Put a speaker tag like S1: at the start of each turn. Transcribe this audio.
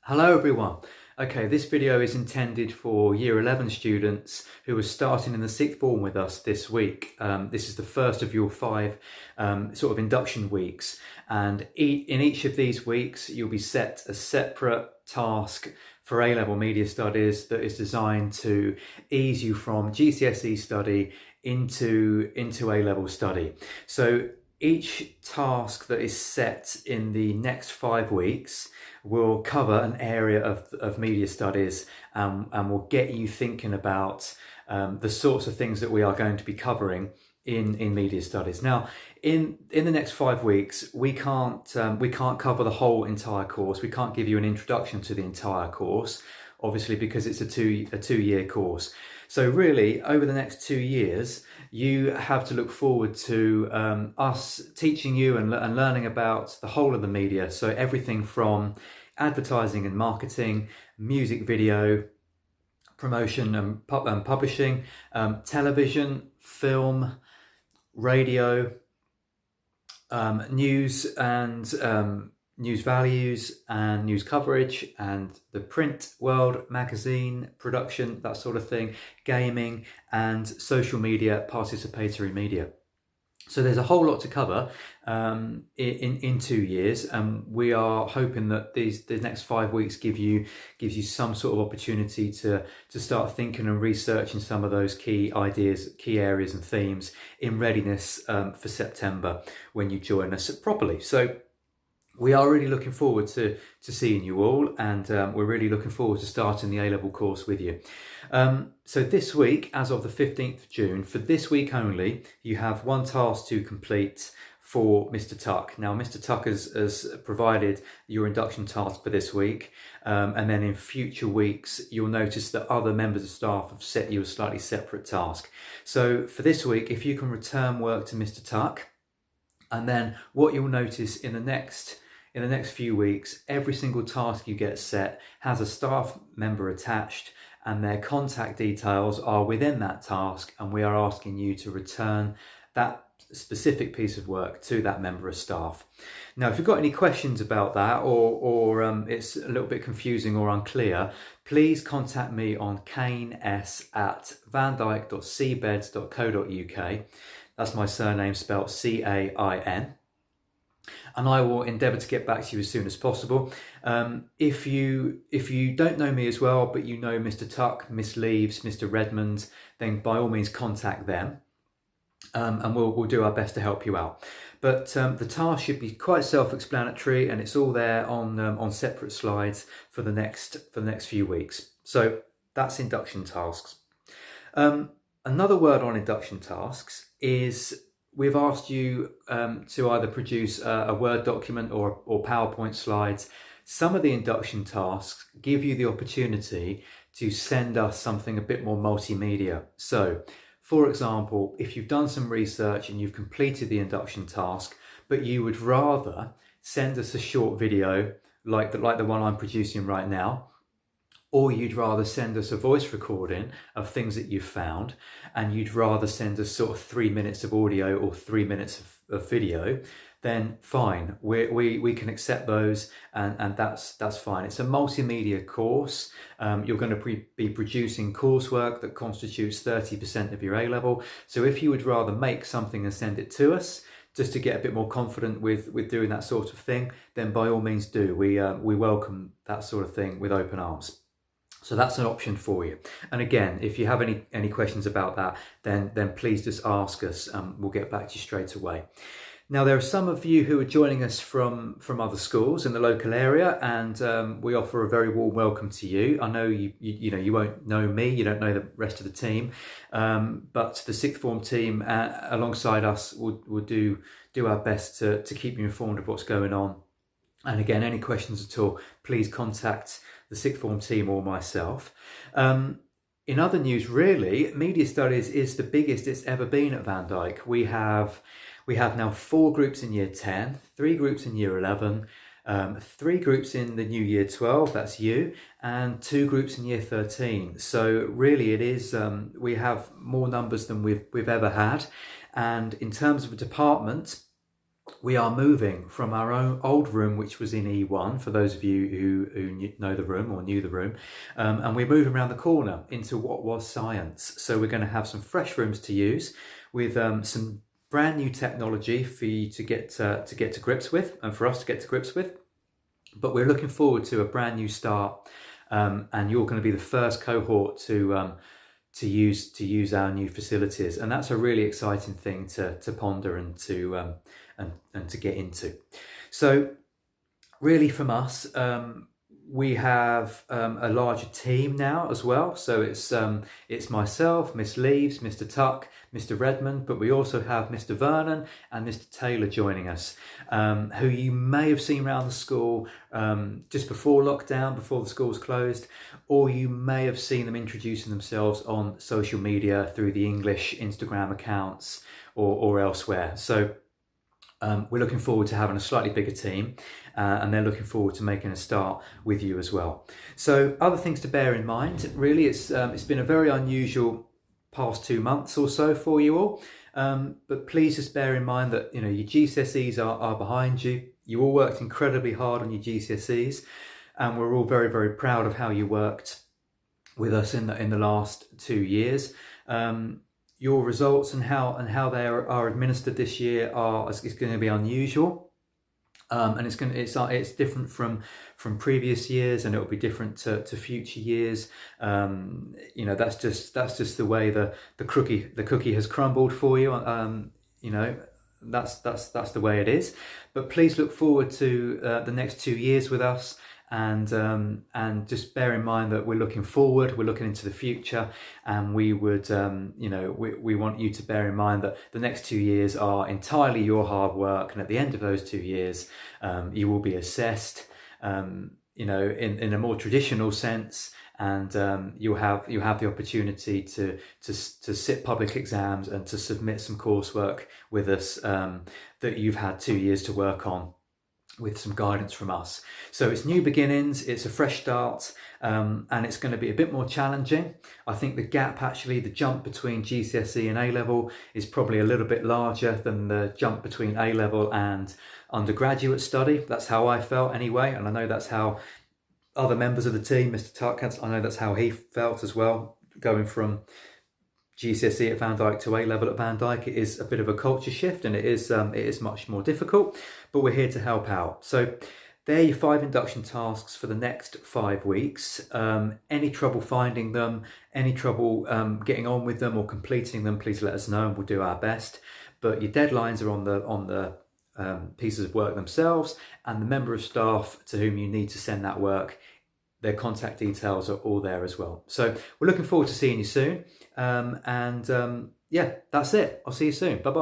S1: Hello everyone. Okay, this video is intended for Year 11 students who are starting in the sixth form with us this week. This is the first of your five sort of induction weeks, and in each of these weeks you'll be set a separate task for A-level media studies that is designed to ease you from GCSE study into A-level study. So each task that is set in the next 5 weeks will cover an area of media studies, and will get you thinking about the sorts of things that we are going to be covering in media studies. Now, in the next 5 weeks, we can't cover the whole entire course. We can't give you an introduction to the entire course, obviously, because it's a two-year course. So really, over the next 2 years, you have to look forward to us teaching you and learning about the whole of the media. So everything from advertising and marketing, music video, promotion and publishing, television, film, radio, news and news values and news coverage, and the print world, magazine production, that sort of thing, gaming, and social media, participatory media. So there's a whole lot to cover in 2 years, and we are hoping that the next 5 weeks gives you some sort of opportunity to start thinking and researching some of those key ideas, key areas and themes in readiness for September when you join us properly. So we are really looking forward to seeing you all, and we're really looking forward to starting the A-level course with you. So this week, as of the 15th of June, for this week only, you have one task to complete for Mr. Tuck. Now, Mr. Tuck has provided your induction task for this week, and then in future weeks, you'll notice that other members of staff have set you a slightly separate task. So for this week, if you can return work to Mr. Tuck, and then what you'll notice in the next few weeks, every single task you get set has a staff member attached, and their contact details are within that task, and we are asking you to return that specific piece of work to that member of staff. Now, if you've got any questions about that, or it's a little bit confusing or unclear, please contact me on cain@vandyke.cbeds.co.uk. That's my surname spelled C-A-I-N. And I will endeavour to get back to you as soon as possible. If you don't know me as well, but you know Mr. Tuck, Miss Leaves, Mr. Redmond, then by all means contact them, and we'll do our best to help you out. But the task should be quite self-explanatory, and it's all there on separate slides for the next few weeks. So that's induction tasks. Another word on induction tasks is, we've asked you to either produce a Word document or PowerPoint slides. Some of the induction tasks give you the opportunity to send us something a bit more multimedia. So, for example, if you've done some research and you've completed the induction task, but you would rather send us a short video like the one I'm producing right now, or you'd rather send us a voice recording of things that you've found, and you'd rather send us sort of 3 minutes of audio or 3 minutes of video, then fine, we can accept those, and that's fine. It's a multimedia course. You're going to be producing coursework that constitutes 30% of your A-level. So if you would rather make something and send it to us, just to get a bit more confident with doing that sort of thing, then by all means do. We welcome that sort of thing with open arms. So that's an option for you. And again, if you have any questions about that, then please just ask us. We'll get back to you straight away. Now, there are some of you who are joining us from other schools in the local area, and we offer a very warm welcome to you. I know you won't know me, you don't know the rest of the team, but the sixth form team alongside us will do our best to keep you informed of what's going on. And again, any questions at all, please contact the sixth form team or myself. In other news, really, media studies is the biggest it's ever been at Vandyke. We have now 4 groups in year 10, 3 groups in year 11, 3 groups in the new year 12, that's you, and 2 groups in year 13. So really it is, we have more numbers than we've ever had. And in terms of a department, we are moving from our own old room, which was in E1, for those of you who know the room or knew the room, and we're moving around the corner into what was science. So we're going to have some fresh rooms to use with some brand new technology for you to get to grips with, and for us to get to grips with. But we're looking forward to a brand new start, and you're going to be the first cohort to use our new facilities, and that's a really exciting thing to ponder and to get into. So really from us, we have a larger team now as well. So it's myself, Miss Leaves, Mr. Tuck, Mr. Redmond, but we also have Mr. Vernon and Mr. Taylor joining us, who you may have seen around the school just before lockdown, before the schools closed, or you may have seen them introducing themselves on social media through the English Instagram accounts or elsewhere. So we're looking forward to having a slightly bigger team, and they're looking forward to making a start with you as well. So other things to bear in mind, really, it's been a very unusual past 2 months or so for you all, but please just bear in mind that your GCSEs are behind you. You all worked incredibly hard on your GCSEs, and we're all very, very proud of how you worked with us in the last 2 years. Your results and how they are administered this year is going to be unusual, and it's different from previous years, and it will be different to future years. That's just the way the cookie has crumbled for you. That's the way it is. But please look forward to the next 2 years with us. And just bear in mind that we're looking forward, we're looking into the future, and we would, we want you to bear in mind that the next 2 years are entirely your hard work, and at the end of those 2 years, you will be assessed, in a more traditional sense, and you'll have the opportunity to sit public exams and to submit some coursework with us that you've had 2 years to work on, with some guidance from us. So it's new beginnings, it's a fresh start, and it's going to be a bit more challenging. I think the gap, actually, the jump between GCSE and A-level is probably a little bit larger than the jump between A-level and undergraduate study. That's how I felt anyway, and I know that's how other members of the team, Mr. Tuck, I know that's how he felt as well, going from GCSE at Vandyke to A-level at Vandyke. It is a bit of a culture shift, and it is much more difficult, but we're here to help out. So there are your 5 induction tasks for the next 5 weeks. Any trouble finding them, any trouble getting on with them or completing them, please let us know and we'll do our best. But your deadlines are on the pieces of work themselves, and the member of staff to whom you need to send that work, their contact details are all there as well. So we're looking forward to seeing you soon. Yeah, that's it. I'll see you soon. Bye-bye.